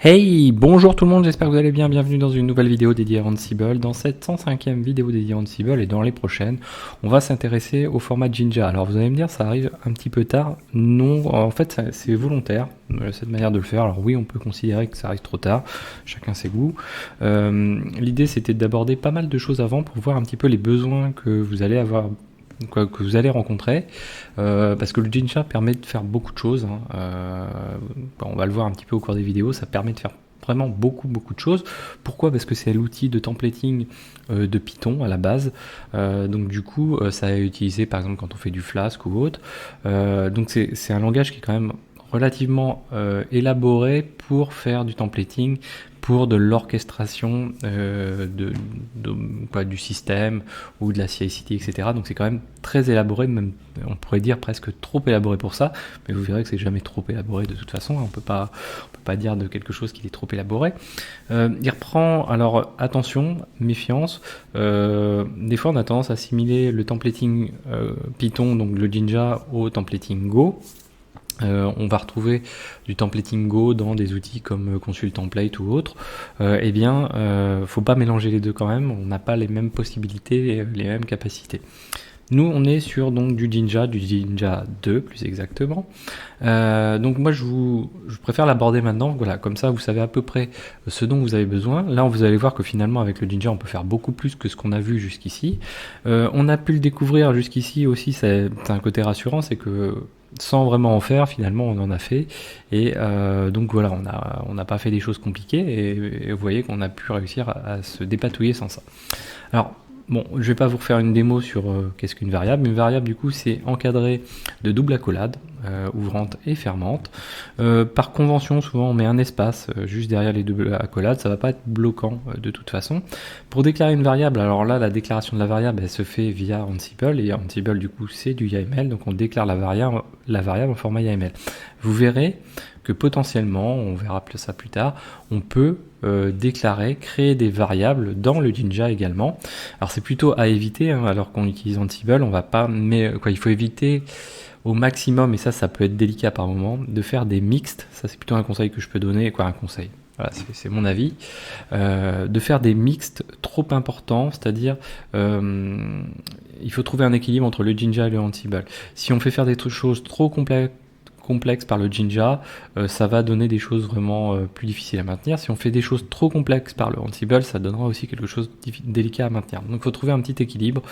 Hey, bonjour tout le monde, j'espère que vous allez bien, bienvenue dans une nouvelle vidéo dédiée à Ansible. Dans cette 105e vidéo dédiée à Ansible et dans les prochaines, on va s'intéresser au format Jinja. Alors vous allez me dire, ça arrive un petit peu tard. Non, en fait c'est volontaire, cette manière de le faire. Alors oui, on peut considérer que ça arrive trop tard, chacun ses goûts. L'idée c'était d'aborder pas mal de choses avant pour voir un petit peu les besoins que vous allez avoir, que vous allez rencontrer, parce que le Jinja permet de faire beaucoup de choses, on va le voir un petit peu au cours des vidéos, ça permet de faire vraiment beaucoup de choses. Pourquoi? Parce que c'est l'outil de templating de Python à la base, donc du coup ça est utilisé par exemple quand on fait du Flask ou autre, donc c'est un langage qui est quand même relativement élaboré pour faire du templating, pour de l'orchestration du système ou de la CI/CD, etc. Donc c'est quand même très élaboré, même on pourrait dire presque trop élaboré pour ça, mais vous verrez que c'est jamais trop élaboré de toute façon, on peut pas dire de quelque chose qui est trop élaboré. Il reprend, alors attention, méfiance, des fois on a tendance à assimiler le templating Python, donc le Jinja, au templating Go. On va retrouver du templating Go dans des outils comme Consult Template ou autres. Faut pas mélanger les deux quand même, on n'a pas les mêmes possibilités et les mêmes capacités. Nous, on est sur donc du Jinja 2 plus exactement. Donc moi, je préfère l'aborder maintenant. Voilà, comme ça, vous savez à peu près ce dont vous avez besoin. Là, vous allez voir que finalement, avec le Jinja, on peut faire beaucoup plus que ce qu'on a vu jusqu'ici. On a pu le découvrir jusqu'ici aussi. C'est un côté rassurant, c'est que sans vraiment en faire, finalement, on en a fait. Et donc voilà, on n'a pas fait des choses compliquées. Et vous voyez qu'on a pu réussir à se dépatouiller sans ça. Alors, bon, je vais pas vous refaire une démo sur qu'est-ce qu'une variable. Une variable, du coup, c'est encadré de double accolade, ouvrante et fermante. Par convention, souvent, on met un espace juste derrière les doubles accolades. Ça va pas être bloquant de toute façon. Pour déclarer une variable, alors là, la déclaration de la variable, elle se fait via Ansible. Et Ansible, du coup, c'est du YAML. Donc, on déclare la variable en format YAML. Vous verrez que potentiellement, on verra ça plus tard, on peut déclarer, créer des variables dans le Jinja également. Alors c'est plutôt à éviter, alors qu'on utilise Ansible, on va pas, mais il faut éviter au maximum, et ça peut être délicat par moment, de faire des mixtes. Ça c'est plutôt un conseil que je peux donner, un conseil. Voilà, c'est mon avis, de faire des mixtes trop importants, c'est-à-dire il faut trouver un équilibre entre le Jinja et le Ansible. Si on fait faire des choses trop complexes par le Jinja, ça va donner des choses vraiment plus difficiles à maintenir. Si on fait des choses trop complexes par le Ansible, ça donnera aussi quelque chose de délicat à maintenir. Donc il faut trouver un petit équilibre.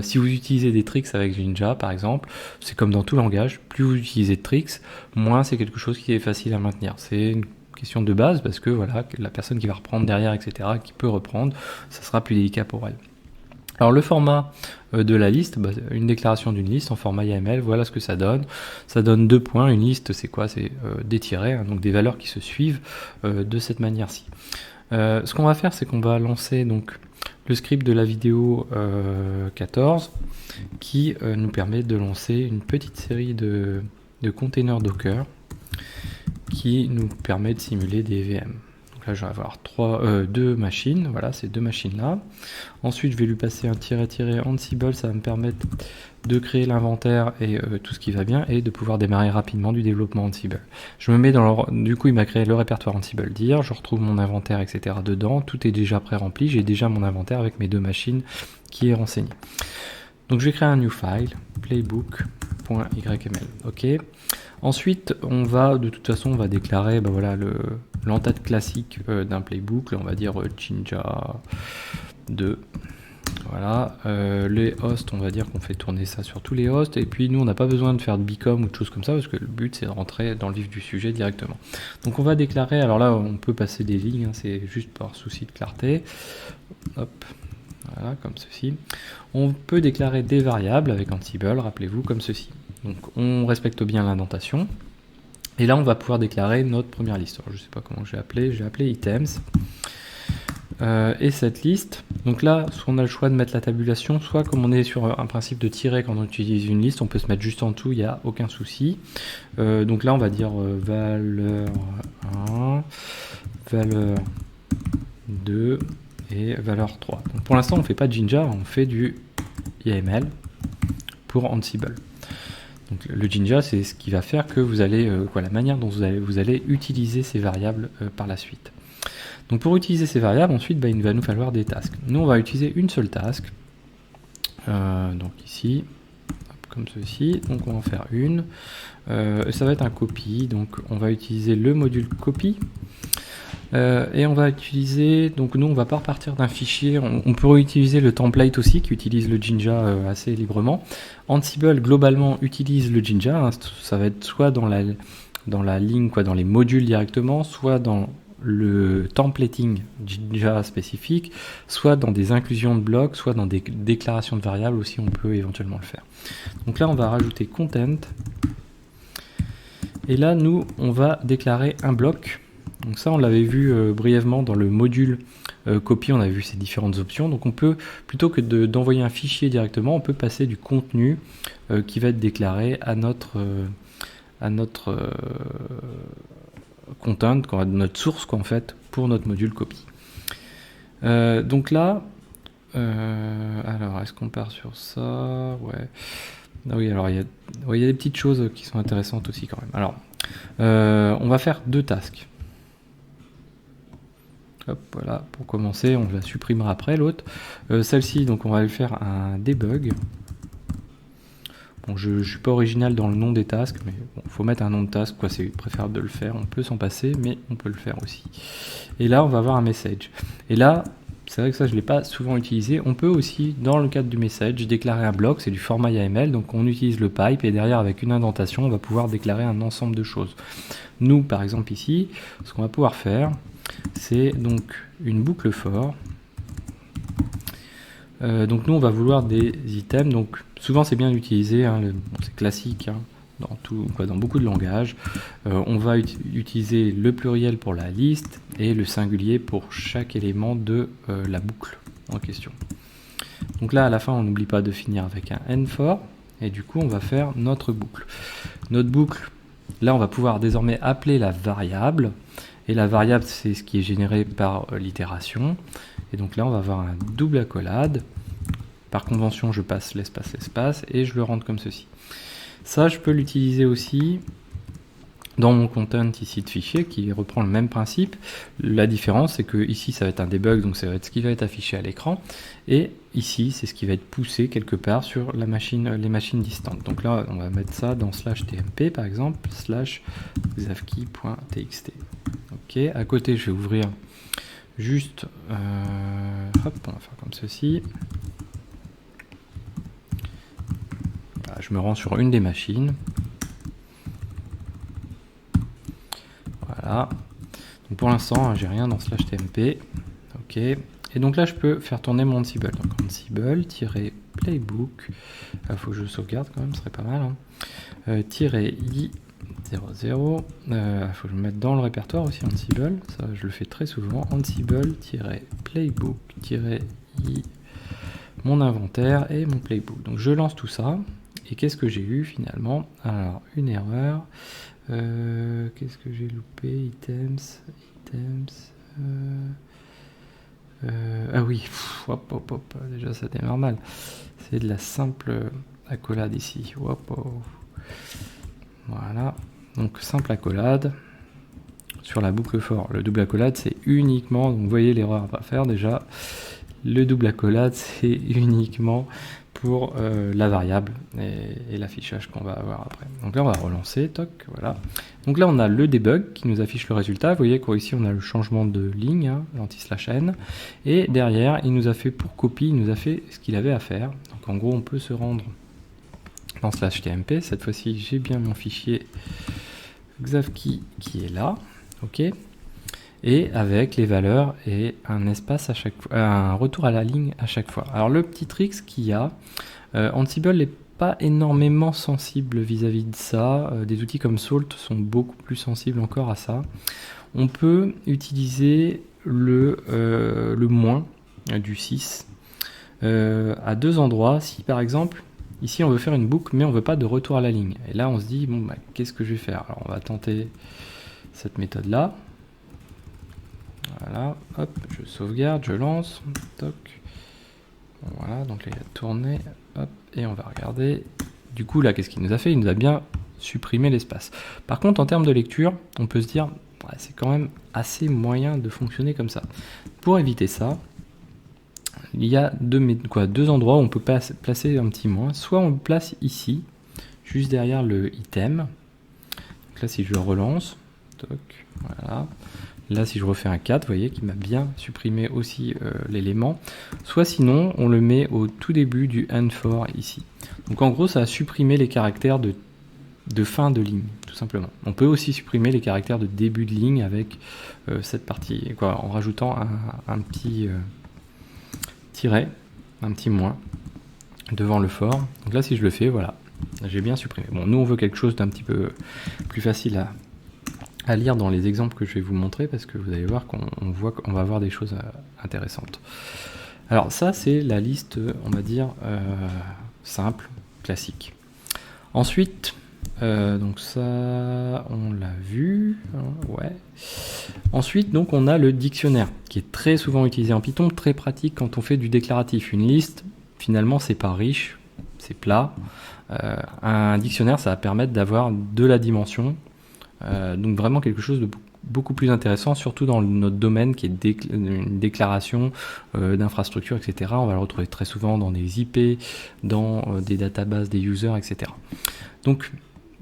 Si vous utilisez des tricks avec Jinja par exemple, c'est comme dans tout langage, plus vous utilisez de tricks, moins c'est quelque chose qui est facile à maintenir. C'est une question de base parce que voilà, la personne qui va reprendre derrière, etc., qui peut reprendre, ça sera plus délicat pour elle. Alors le format de la liste, une déclaration d'une liste en format YAML, voilà ce que ça donne. Ça donne 2 points. Une liste, c'est quoi? C'est des tirets, donc des valeurs qui se suivent de cette manière-ci. Ce qu'on va faire, c'est qu'on va lancer donc le script de la vidéo 14 qui nous permet de lancer une petite série de containers Docker qui nous permet de simuler des VM. Là, je vais avoir 2 machines, voilà, ces 2 machines-là. Ensuite, je vais lui passer un tiret Ansible, ça va me permettre de créer l'inventaire et tout ce qui va bien, et de pouvoir démarrer rapidement du développement Ansible. Je me mets dans du coup, il m'a créé le répertoire Ansible dir, je retrouve mon inventaire, etc. dedans, tout est déjà pré-rempli, j'ai déjà mon inventaire avec mes 2 machines qui est renseigné. Donc je vais créer un new file, playbook.yml, ok. Ensuite, de toute façon, on va déclarer l'entête classique d'un playbook, on va dire Jinja 2. Voilà, les hosts, on va dire qu'on fait tourner ça sur tous les hosts, et puis nous on n'a pas besoin de faire de bicom ou de choses comme ça, parce que le but c'est de rentrer dans le vif du sujet directement. Donc on va déclarer, alors là on peut passer des lignes, c'est juste par souci de clarté. Hop. Voilà, comme ceci. On peut déclarer des variables avec Ansible, rappelez-vous, comme ceci. Donc on respecte bien l'indentation. Et là, on va pouvoir déclarer notre première liste. Alors, je ne sais pas comment j'ai appelé items. Et cette liste, donc là, soit on a le choix de mettre la tabulation, soit comme on est sur un principe de tiret quand on utilise une liste, on peut se mettre juste en dessous, il n'y a aucun souci. Donc là, on va dire valeur 1, valeur 2... et valeur 3. Donc pour l'instant, on ne fait pas de Jinja, on fait du YAML pour Ansible. Donc le Jinja, c'est ce qui va faire que vous allez, la manière dont vous allez utiliser ces variables par la suite. Donc pour utiliser ces variables, ensuite, il va nous falloir des tasks. Nous, on va utiliser une seule task. Donc ici, comme ceci. Donc on va en faire une. Ça va être un copy. Donc on va utiliser le module copy. Et on va utiliser, donc nous on va pas repartir d'un fichier, on peut réutiliser le template aussi qui utilise le Jinja assez librement. Ansible globalement utilise le Jinja, hein, ça va être soit dans la ligne, dans les modules directement, soit dans le templating Jinja spécifique, soit dans des inclusions de blocs, soit dans des déclarations de variables aussi, on peut éventuellement le faire. Donc là on va rajouter content, et là nous on va déclarer un bloc. Donc ça, on l'avait vu brièvement dans le module copy, on a vu ces différentes options. Donc on peut, plutôt que d'envoyer un fichier directement, on peut passer du contenu qui va être déclaré à notre content, notre source en fait, pour notre module copy. Donc là, alors est-ce qu'on part sur ça? Ouais. Ah oui, alors il y a des petites choses qui sont intéressantes aussi quand même. Alors, on va faire deux tasks. Hop, voilà, pour commencer, on la supprimera après l'autre. Celle-ci, donc on va lui faire un debug. Bon, je ne suis pas original dans le nom des tasks, mais bon, faut mettre un nom de task, c'est préférable de le faire. On peut s'en passer, mais on peut le faire aussi. Et là, on va avoir un message. Et là, c'est vrai que ça, je ne l'ai pas souvent utilisé. On peut aussi, dans le cadre du message, déclarer un bloc, c'est du format YAML, donc on utilise le pipe, et derrière, avec une indentation, on va pouvoir déclarer un ensemble de choses. Nous, par exemple, ici, ce qu'on va pouvoir faire, c'est donc une boucle for. Donc nous on va vouloir des items, donc souvent c'est bien d'utiliser, hein, c'est classique hein, dans beaucoup de langages. On va utiliser le pluriel pour la liste et le singulier pour chaque élément de la boucle en question. Donc là à la fin on n'oublie pas de finir avec un n for, et du coup on va faire notre boucle. Notre boucle, là on va pouvoir désormais appeler la variable. Et la variable, c'est ce qui est généré par l'itération. Et donc là, on va avoir un double accolade. Par convention, je passe l'espace, et je le rentre comme ceci. Ça, je peux l'utiliser aussi dans mon content ici de fichier, qui reprend le même principe. La différence, c'est que ici, ça va être un debug, donc ça va être ce qui va être affiché à l'écran. Et ici, c'est ce qui va être poussé quelque part sur les machines distantes. Donc là, on va mettre ça dans /tmp, par exemple, /xavkey.txt. Ok, à côté, je vais ouvrir juste, hop, on va faire comme ceci. Voilà, je me rends sur une des machines. Voilà. Donc pour l'instant, j'ai rien dans /tmp. Ok. Et donc là, je peux faire tourner mon Ansible. Donc Ansible-playbook. Il faut que je sauvegarde quand même, ce serait pas mal. Hein. -i 00. Faut que je me mette dans le répertoire aussi Ansible. Ça, je le fais très souvent. Ansible-playbook-i mon inventaire et mon playbook. Donc je lance tout ça. Et qu'est-ce que j'ai eu finalement? Alors, une erreur. Qu'est-ce que j'ai loupé? Items. Ah oui, hop, déjà ça démarre mal. C'est de la simple accolade ici. Voilà, donc simple accolade sur la boucle for. Le double accolade, c'est uniquement, donc vous voyez l'erreur à pas faire déjà. Le double accolade, c'est uniquement pour la variable et l'affichage qu'on va avoir après. Donc là, on va relancer, toc, voilà. Donc là, on a le debug qui nous affiche le résultat. Vous voyez qu'ici, on a le changement de ligne, hein, l'anti/n. Et derrière, il nous a fait, pour copie, il nous a fait ce qu'il avait à faire. Donc en gros, on peut se rendre dans /tmp. Cette fois-ci, j'ai bien mon fichier xavkey qui est là. Ok. Et avec les valeurs et un espace à chaque fois, un retour à la ligne à chaque fois. Alors le petit trick qu'il y a, Ansible n'est pas énormément sensible vis-à-vis de ça. Des outils comme Salt sont beaucoup plus sensibles encore à ça. On peut utiliser le moins du 6 à deux endroits. Si par exemple, ici on veut faire une boucle mais on veut pas de retour à la ligne. Et là on se dit, bon, bah, qu'est-ce que je vais faire? Alors on va tenter cette méthode-là. Voilà, hop, je sauvegarde, je lance, toc. Voilà, donc là il a tourné, hop, et on va regarder Du coup, là, qu'est-ce qu'il nous a fait? Il nous a bien supprimé l'espace. Par contre, en termes de lecture, on peut se dire, ouais, c'est quand même assez moyen de fonctionner comme ça. Pour éviter ça, il y a deux endroits où on peut placer un petit moins. Soit on le place ici, juste derrière le item. Donc là, si je le relance, toc, voilà. Là, si je refais un 4, vous voyez qu'il m'a bien supprimé aussi l'élément. Soit sinon, on le met au tout début du N4 ici. Donc en gros, ça a supprimé les caractères de fin de ligne, tout simplement. On peut aussi supprimer les caractères de début de ligne avec cette partie, quoi, en rajoutant un petit tiret, un petit moins devant le for. Donc là, si je le fais, voilà, j'ai bien supprimé. Bon, nous, on veut quelque chose d'un petit peu plus facile à lire dans les exemples que je vais vous montrer, parce que vous allez voir qu'on va avoir des choses intéressantes. Alors ça, c'est la liste, on va dire, simple, classique. Ensuite, donc ça, on l'a vu, hein, ouais. Ensuite, donc, on a le dictionnaire, qui est très souvent utilisé en Python, très pratique quand on fait du déclaratif. Une liste, finalement, c'est pas riche, c'est plat. Un dictionnaire, ça va permettre d'avoir de la dimension, donc vraiment quelque chose de beaucoup plus intéressant, surtout dans notre domaine qui est une déclaration d'infrastructure, etc. On va le retrouver très souvent dans des IP, dans des databases des users, etc. Donc,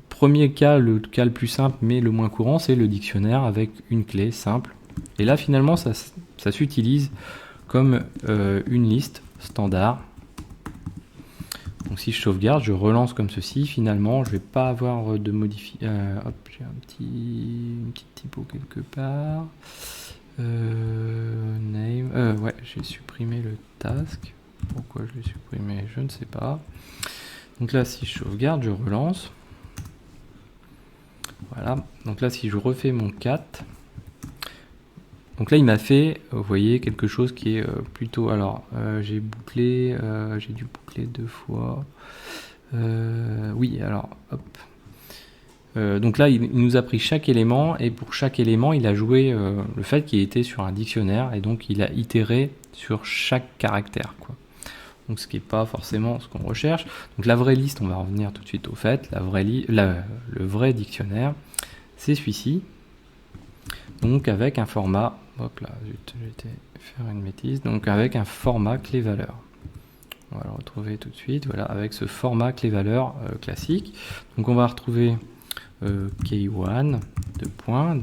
premier cas, le cas le plus simple mais le moins courant, c'est le dictionnaire avec une clé simple. Et là, finalement, ça s'utilise comme une liste standard. Donc si je sauvegarde, je relance comme ceci, finalement je vais pas avoir de modification. Hop, j'ai une petite typo quelque part. Name. Ouais, j'ai supprimé le task. Pourquoi je l'ai supprimé? Je ne sais pas. Donc là, si je sauvegarde, je relance. Voilà. Donc là, si je refais mon cat. Donc là, il m'a fait, vous voyez, quelque chose qui est plutôt... Alors, j'ai bouclé, j'ai dû boucler 2 fois. Oui, alors, hop. Donc là, il nous a pris chaque élément, et pour chaque élément, il a joué le fait qu'il était sur un dictionnaire, et donc il a itéré sur chaque caractère, quoi. Donc ce qui n'est pas forcément ce qu'on recherche. Donc la vraie liste, on va revenir tout de suite au fait. Le vrai dictionnaire, c'est celui-ci. Donc avec un format... Hop là, j'ai été faire une bêtise. Donc avec un format clé-valeur. On va le retrouver tout de suite. Voilà, avec ce format clé-valeur classique. Donc on va retrouver key1, 2 points.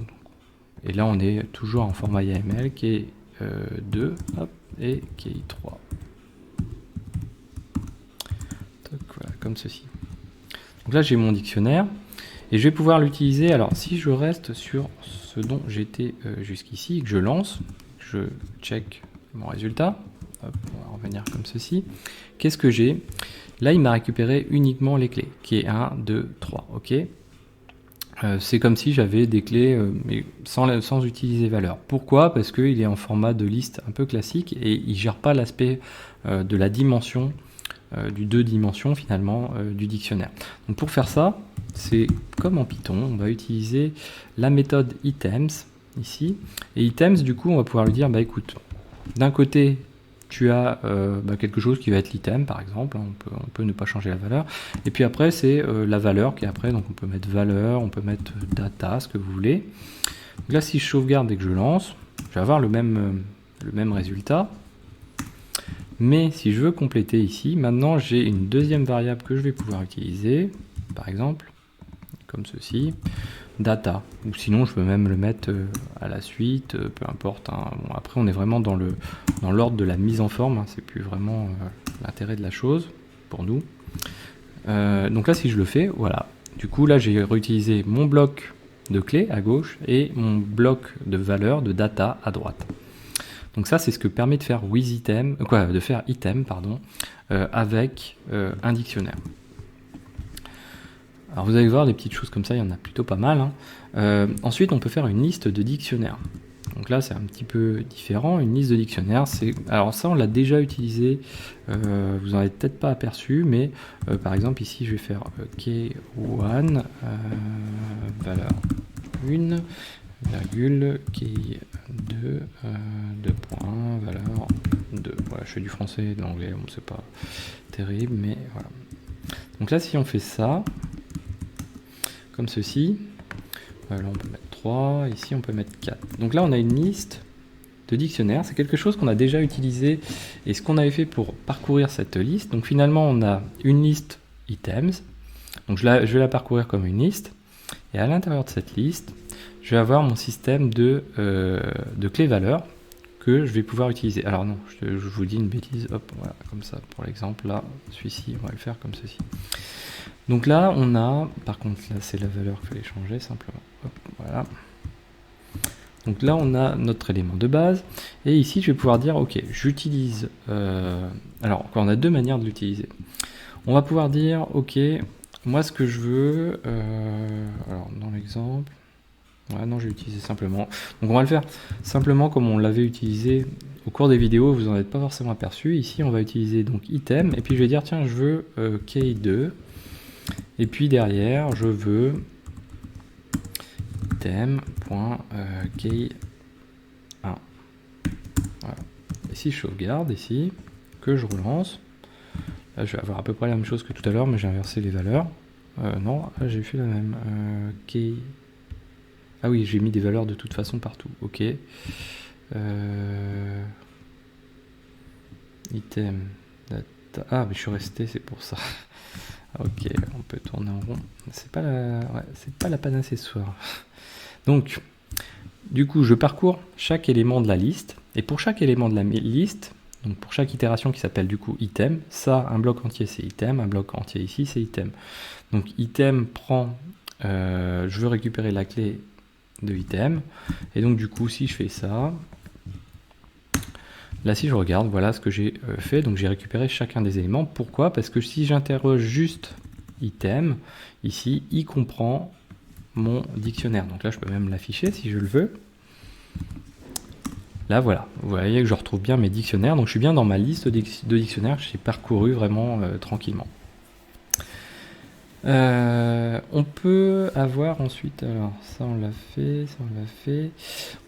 Et là on est toujours en format YAML, key2 et key3. Donc voilà, comme ceci. Donc là j'ai mon dictionnaire. Et je vais pouvoir l'utiliser. Alors si je reste sur ce dont j'étais jusqu'ici, que je lance, je check mon résultat, hop, on va revenir comme ceci. Qu'est-ce que j'ai? Là, il m'a récupéré uniquement les clés, qui est 1, 2, 3, ok. C'est comme si j'avais des clés, mais sans utiliser valeur. Pourquoi? Parce qu'il est en format de liste un peu classique, et il ne gère pas l'aspect de la dimension, du 2 dimensions finalement, du dictionnaire. Donc pour faire ça, c'est comme en Python, on va utiliser la méthode items ici, et items, du coup on va pouvoir lui dire, bah écoute, d'un côté tu as quelque chose qui va être l'item par exemple, on peut ne pas changer la valeur, et puis après c'est la valeur qui est après, donc on peut mettre valeur, on peut mettre data, ce que vous voulez. Donc là si je sauvegarde et que je lance, je vais avoir le même résultat. Mais si je veux compléter ici, maintenant j'ai une deuxième variable que je vais pouvoir utiliser, par exemple, comme ceci, data. Ou sinon je peux même le mettre à la suite, peu importe. Hein. Bon, après on est vraiment dans l'ordre de la mise en forme, hein. C'est plus vraiment l'intérêt de la chose pour nous. Donc là si je le fais, voilà. Du coup là j'ai réutilisé mon bloc de clés à gauche et mon bloc de valeur de data à droite. Donc ça, c'est ce que permet de faire item, avec un dictionnaire. Alors vous allez voir des petites choses comme ça, il y en a plutôt pas mal. Hein. Ensuite, on peut faire une liste de dictionnaires. Donc là, c'est un petit peu différent. Une liste de dictionnaires, alors ça, on l'a déjà utilisé. Vous n'en avez peut-être pas aperçu, mais par exemple ici, je vais faire key1 valeur 1. Virgule, key 2, 2 points, valeur 2. Voilà, je fais du français et de l'anglais, bon, c'est pas terrible, mais voilà. Donc là, si on fait ça, comme ceci, là on peut mettre 3, ici on peut mettre 4. Donc là, on a une liste de dictionnaires. C'est quelque chose qu'on a déjà utilisé et ce qu'on avait fait pour parcourir cette liste. Donc finalement, on a une liste items. Donc je vais la parcourir comme une liste. Et à l'intérieur de cette liste, je vais avoir mon système de clés valeurs que je vais pouvoir utiliser. Alors non, je vous dis une bêtise. Hop, voilà, comme ça pour l'exemple. Là, celui-ci, on va le faire comme ceci. Donc là, on a, par contre, là c'est la valeur qu'il fallait changer simplement. Hop, voilà. Donc là, on a notre élément de base. Et ici, je vais pouvoir dire, ok, j'utilise... alors, on a deux manières de l'utiliser. On va pouvoir dire, ok, moi ce que je veux... alors, dans l'exemple... Ouais, non, j'ai utilisé simplement. Donc on va le faire simplement comme on l'avait utilisé au cours des vidéos, vous n'en êtes pas forcément aperçu. Ici, on va utiliser donc item, et puis je vais dire, tiens, je veux key2. Et puis derrière, je veux item.key1. Voilà. Et si je sauvegarde ici, que je relance, là je vais avoir à peu près la même chose que tout à l'heure, mais j'ai inversé les valeurs. Non, là j'ai fait la même. Key. Ah oui, j'ai mis des valeurs de toute façon partout. Ok. Item. Data. Ah, mais je suis resté, c'est pour ça. Ok, on peut tourner en rond. C'est pas la panacée ce soir. Donc, du coup, je parcours chaque élément de la liste. Et pour chaque élément de la liste, donc pour chaque itération qui s'appelle du coup item, ça, un bloc entier c'est item, un bloc entier ici c'est item. Donc item prend, je veux récupérer la clé de item. Et donc du coup, si je fais ça, là si je regarde, voilà ce que j'ai fait. Donc j'ai récupéré chacun des éléments. Pourquoi? Parce que si j'interroge juste item, ici, il comprend mon dictionnaire. Donc là, je peux même l'afficher si je le veux. Là, voilà. Vous voyez que je retrouve bien mes dictionnaires. Donc je suis bien dans ma liste de dictionnaires. J'ai parcouru vraiment tranquillement. On peut avoir ensuite, alors ça on l'a fait, ça on l'a fait.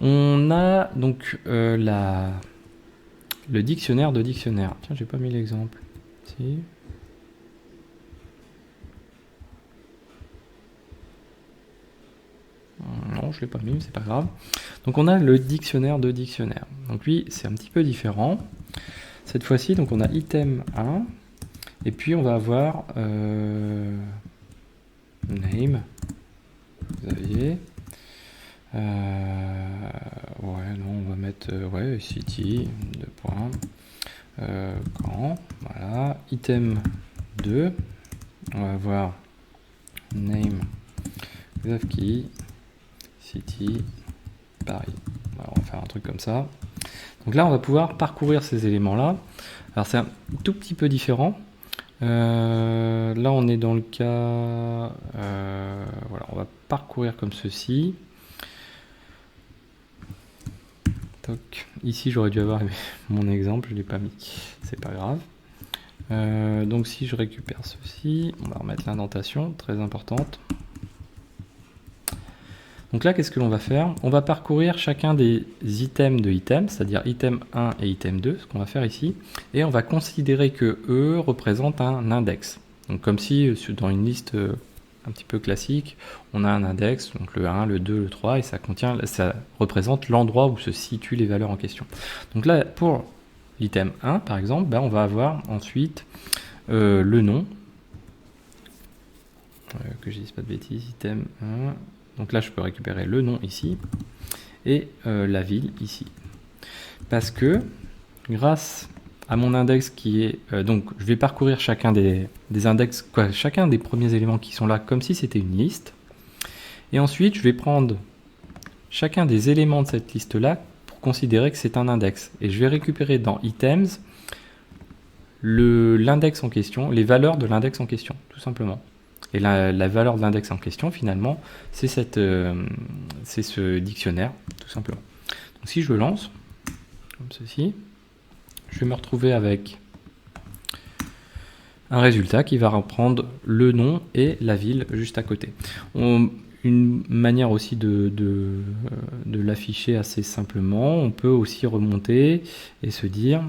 On a donc le dictionnaire de dictionnaire. Tiens, j'ai pas mis l'exemple. Si. Non, je l'ai pas mis, mais c'est pas grave. Donc on a le dictionnaire de dictionnaire. Donc lui, c'est un petit peu différent. Cette fois-ci, donc on a item 1. Et puis on va avoir name, Xavier. Ouais, non, on va mettre ouais, city, 2 points. Quand, voilà. Item 2, on va avoir name, Xavki, city, Paris. Voilà, on va faire un truc comme ça. Donc là, on va pouvoir parcourir ces éléments-là. Alors c'est un tout petit peu différent. Là, on est dans le cas... voilà, on va parcourir comme ceci. Toc. Ici, j'aurais dû avoir mon exemple, je ne l'ai pas mis. C'est pas grave. Donc si je récupère ceci, on va remettre l'indentation, très importante. Donc là, qu'est-ce que l'on va faire? On va parcourir chacun des items de item, c'est-à-dire item 1 et item 2, ce qu'on va faire ici, et on va considérer que eux représentent un index. Donc comme si dans une liste un petit peu classique, on a un index, donc le 1, le 2, le 3, et ça représente l'endroit où se situent les valeurs en question. Donc là, pour l'item 1, par exemple, ben, on va avoir ensuite le nom, que je dise pas de bêtises, item 1... Donc là, je peux récupérer le nom ici et la ville ici. Parce que grâce à mon index qui est... donc je vais parcourir chacun des index, chacun des premiers éléments qui sont là comme si c'était une liste. Et ensuite, je vais prendre chacun des éléments de cette liste-là pour considérer que c'est un index. Et je vais récupérer dans items l'index en question, les valeurs de l'index en question, tout simplement. Et la valeur de l'index en question, finalement, c'est ce dictionnaire, tout simplement. Donc si je le lance, comme ceci, je vais me retrouver avec un résultat qui va reprendre le nom et la ville juste à côté. Une manière aussi de l'afficher assez simplement, on peut aussi remonter et se dire,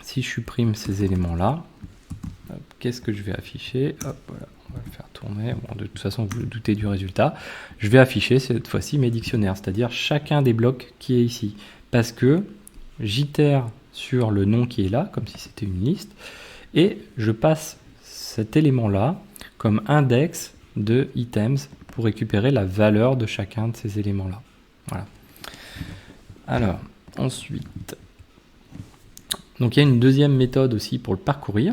si je supprime ces éléments-là, Qu'est-ce que je vais afficher? Hop, voilà, on va le faire tourner. Bon, de toute façon, vous vous doutez du résultat. Je vais afficher cette fois-ci mes dictionnaires, c'est-à-dire chacun des blocs qui est ici. Parce que j'itère sur le nom qui est là, comme si c'était une liste, et je passe cet élément-là comme index de items pour récupérer la valeur de chacun de ces éléments-là. Voilà. Alors, ensuite, donc il y a une deuxième méthode aussi pour le parcourir,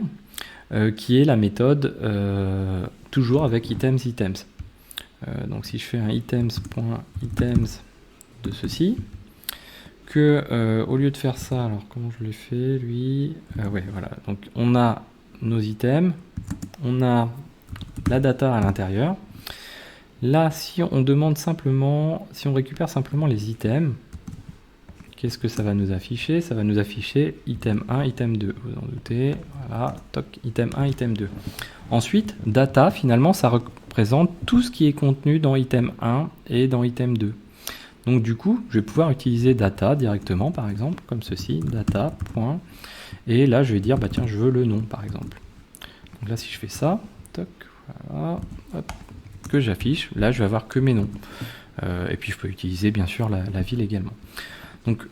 qui est la méthode toujours avec items. Donc si je fais un items.items de ceci, que au lieu de faire ça, alors comment je l'ai fait lui, ouais voilà, donc on a nos items, on a la data à l'intérieur. Là, si on demande simplement, si on récupère simplement les items, qu'est-ce que ça va nous afficher? Ça va nous afficher item 1, item 2. Vous en doutez, voilà, toc, item 1, item 2. Ensuite, data, finalement, ça représente tout ce qui est contenu dans item 1 et dans item 2. Donc du coup, je vais pouvoir utiliser data directement, par exemple, comme ceci, data, point. Et là, je vais dire, bah tiens, je veux le nom, par exemple. Donc là, si je fais ça, toc, voilà, hop, que j'affiche, là, je vais avoir que mes noms. Et puis, je peux utiliser, bien sûr, la ville également. Donc,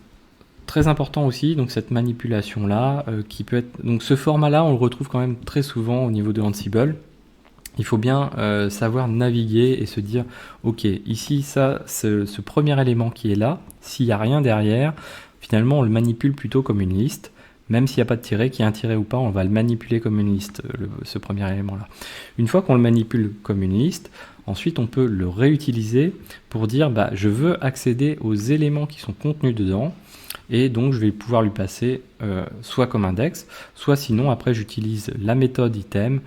très important aussi, donc cette manipulation-là, qui peut être... Donc, ce format-là, on le retrouve quand même très souvent au niveau de Ansible. Il faut bien savoir naviguer et se dire, ok, ici, ça, ce premier élément qui est là, s'il n'y a rien derrière, finalement, on le manipule plutôt comme une liste. Même s'il n'y a pas de tiret, qu'il y ait un tiret ou pas, on va le manipuler comme une liste, ce premier élément-là. Une fois qu'on le manipule comme une liste, ensuite on peut le réutiliser pour dire bah, je veux accéder aux éléments qui sont contenus dedans, et donc je vais pouvoir lui passer soit comme index, soit sinon après j'utilise la méthode item.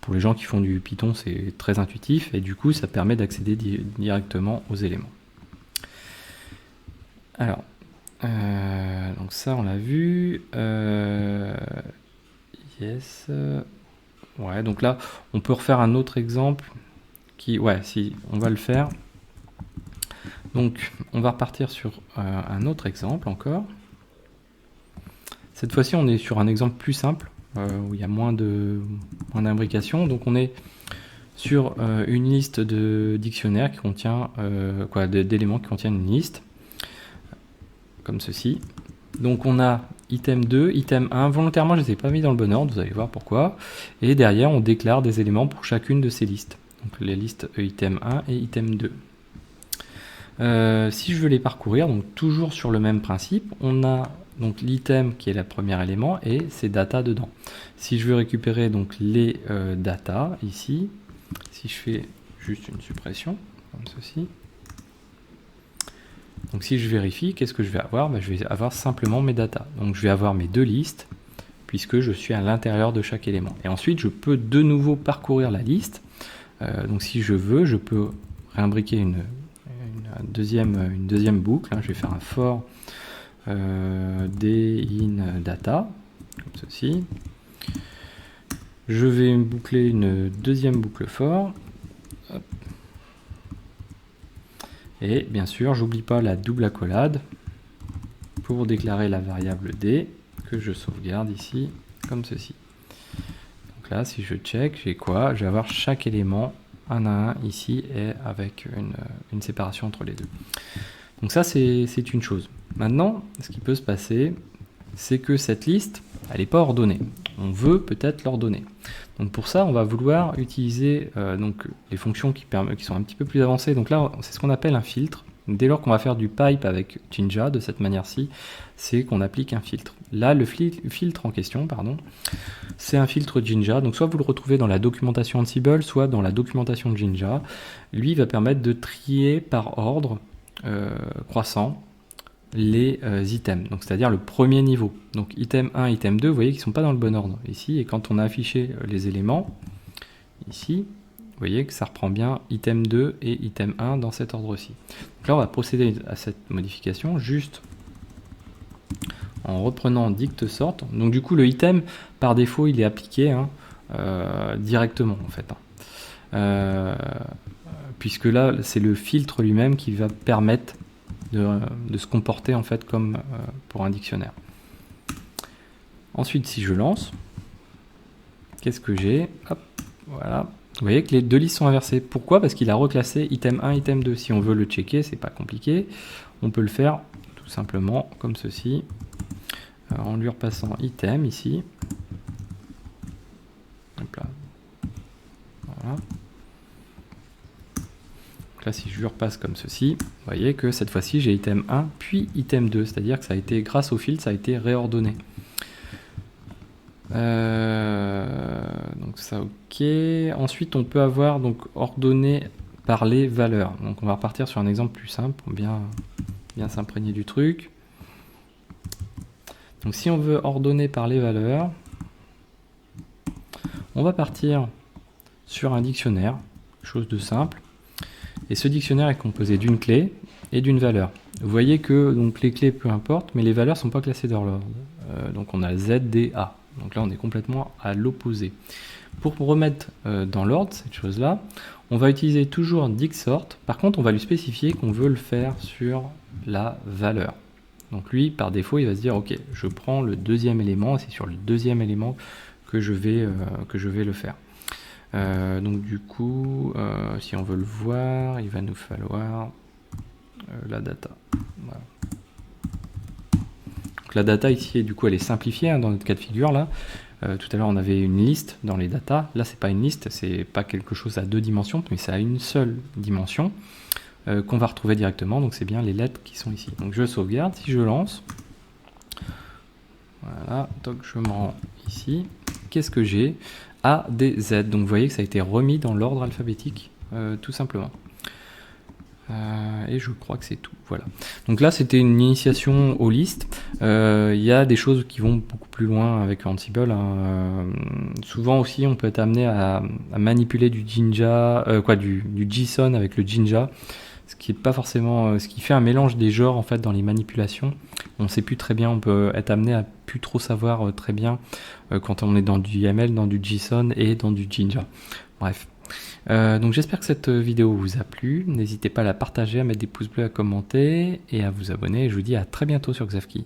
Pour les gens qui font du Python, c'est très intuitif, et du coup ça permet d'accéder directement aux éléments. Alors, donc ça on l'a vu. Yes. Ouais, donc là on peut refaire un autre exemple qui, ouais, si on va le faire. Donc on va repartir sur un autre exemple encore. Cette fois-ci on est sur un exemple plus simple où il y a moins d'imbrication. Donc on est sur une liste de dictionnaires qui contient d'éléments qui contiennent une liste. Comme ceci. Donc on a item 2, item 1, volontairement je ne les ai pas mis dans le bon ordre, vous allez voir pourquoi. Et derrière on déclare des éléments pour chacune de ces listes. Donc les listes item 1 et item 2. Si je veux les parcourir, donc toujours sur le même principe, on a donc l'item qui est le premier élément et ses data dedans. Si je veux récupérer donc les data ici, si je fais juste une suppression, comme ceci, donc si je vérifie, qu'est-ce que je vais avoir? Ben, je vais avoir simplement mes data. Donc je vais avoir mes deux listes, puisque je suis à l'intérieur de chaque élément. Et ensuite, je peux de nouveau parcourir la liste. Donc si je veux, je peux réimbriquer une deuxième boucle. Je vais faire un for d-in data, comme ceci. Je vais boucler une deuxième boucle for. Hop. Et bien sûr, j'oublie pas la double accolade pour déclarer la variable d que je sauvegarde ici, comme ceci. Donc là, si je check, j'ai quoi? Je vais avoir chaque élément un à un ici et avec une séparation entre les deux. Donc ça, c'est une chose. Maintenant, ce qui peut se passer, c'est que cette liste, elle n'est pas ordonnée. On veut peut-être l'ordonner. Donc pour ça, on va vouloir utiliser donc les fonctions qui sont un petit peu plus avancées. Donc là, c'est ce qu'on appelle un filtre. Dès lors qu'on va faire du pipe avec Jinja de cette manière-ci, c'est qu'on applique un filtre. Là, le filtre en question, pardon, c'est un filtre Jinja. Donc soit vous le retrouvez dans la documentation Ansible, soit dans la documentation de Jinja. Lui, il va permettre de trier par ordre croissant les items, donc c'est-à-dire le premier niveau. Donc item 1, item 2, vous voyez qu'ils ne sont pas dans le bon ordre ici, et quand on a affiché les éléments, ici, vous voyez que ça reprend bien item 2 et item 1 dans cet ordre-ci. Donc là, on va procéder à cette modification juste en reprenant dict sort. Donc du coup, le item, par défaut, il est appliqué directement, en fait. Puisque là, c'est le filtre lui-même qui va permettre de se comporter en fait comme pour un dictionnaire. Ensuite, si je lance, qu'est-ce que j'ai? Hop, voilà. Vous voyez que les deux listes sont inversées. Pourquoi? Parce qu'il a reclassé item 1, item 2. Si on veut le checker, c'est pas compliqué. On peut le faire tout simplement comme ceci, en lui repassant item ici. Hop là. Voilà. Donc là, si je lui repasse comme ceci, vous voyez que cette fois-ci, j'ai item 1 puis item 2. C'est-à-dire que ça a été, grâce au filtre, ça a été réordonné. Donc ça, ok. Ensuite, on peut avoir donc ordonné par les valeurs. Donc on va repartir sur un exemple plus simple pour bien s'imprégner du truc. Donc si on veut ordonner par les valeurs, on va partir sur un dictionnaire, chose de simple. Et ce dictionnaire est composé d'une clé et d'une valeur. Vous voyez que donc, les clés, peu importe, mais les valeurs ne sont pas classées dans l'ordre. Donc on a Z, D, A. Donc là, on est complètement à l'opposé. Pour remettre dans l'ordre cette chose-là, on va utiliser toujours dictsort. Par contre, on va lui spécifier qu'on veut le faire sur la valeur. Donc lui, par défaut, il va se dire, ok, je prends le deuxième élément, et c'est sur le deuxième élément que je vais le faire. Donc du coup, si on veut le voir, il va nous falloir la data. Voilà. Donc la data ici, du coup, elle est simplifiée hein, dans notre cas de figure là. Tout à l'heure, on avait une liste dans les datas. Là, c'est pas une liste, c'est pas quelque chose à deux dimensions, mais c'est à une seule dimension qu'on va retrouver directement. Donc c'est bien les lettres qui sont ici. Donc je sauvegarde. Si je lance, voilà. Donc je me rends ici. Qu'est-ce que j'ai? A, D, Z. Donc vous voyez que ça a été remis dans l'ordre alphabétique, tout simplement. Et je crois que c'est tout. Voilà. Donc là, c'était une initiation aux listes. Il y a des choses qui vont beaucoup plus loin avec Ansible. Hein. Souvent aussi, on peut être amené à manipuler du Jinja, du JSON avec le Jinja, ce qui est pas forcément, ce qui fait un mélange des genres en fait dans les manipulations. On ne sait plus très bien. On peut être amené à plus trop savoir très bien quand on est dans du YAML, dans du JSON et dans du Jinja. Bref. Donc j'espère que cette vidéo vous a plu. N'hésitez pas à la partager, à mettre des pouces bleus, à commenter et à vous abonner. Je vous dis à très bientôt sur Xavki.